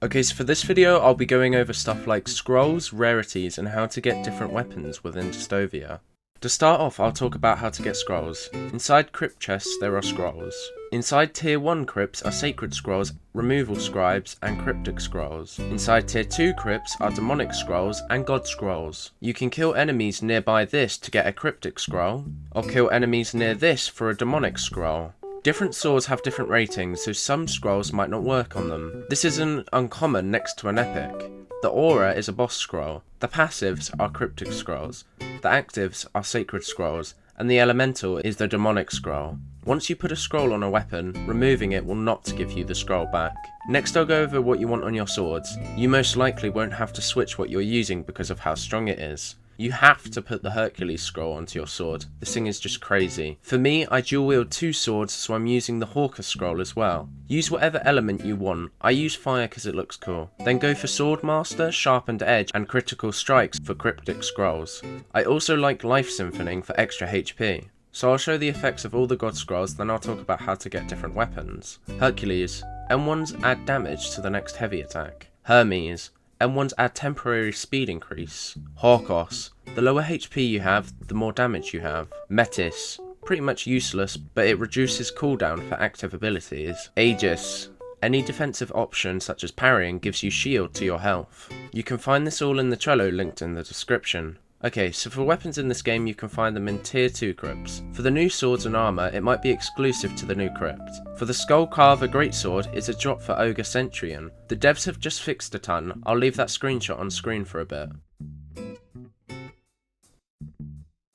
Okay, so for this video, I'll be going over stuff like scrolls, rarities, and how to get different weapons within Dystovia. To start off, I'll talk about how to get scrolls. Inside crypt chests, there are scrolls. Inside tier 1 crypts are sacred scrolls, removal scribes, and cryptic scrolls. Inside tier 2 crypts are demonic scrolls and god scrolls. You can kill enemies nearby this to get a cryptic scroll, or kill enemies near this for a demonic scroll. Different swords have different ratings, so some scrolls might not work on them. This isn't uncommon next to an epic. The aura is a boss scroll, the passives are cryptic scrolls, the actives are sacred scrolls, and the elemental is the demonic scroll. Once you put a scroll on a weapon, removing it will not give you the scroll back. Next I'll go over what you want on your swords. You most likely won't have to switch what you're using because of how strong it is. You have to put the Hercules scroll onto your sword. This thing is just crazy. For me, I dual wield 2 swords, so I'm using the Hawker scroll as well. Use whatever element you want. I use fire because it looks cool. Then go for Swordmaster, Sharpened Edge, and Critical Strikes for cryptic scrolls. I also like Life Symphonying for extra HP. So I'll show the effects of all the god scrolls, then I'll talk about how to get different weapons. Hercules. M1s add damage to the next heavy attack. Hermes. M1s add temporary speed increase. Hawkos. The lower HP you have, the more damage you have. Metis. Pretty much useless, but it reduces cooldown for active abilities. Aegis. Any defensive option such as parrying gives you shield to your health. You can find this all in the Trello linked in the description. Okay, so for weapons in this game you can find them in tier 2 crypts. For the new swords and armour, it might be exclusive to the new crypt. For the Skull Carver Greatsword, it's a drop for Ogre Centurion. The devs have just fixed a ton. I'll leave that screenshot on screen for a bit.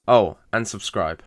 Oh, and subscribe.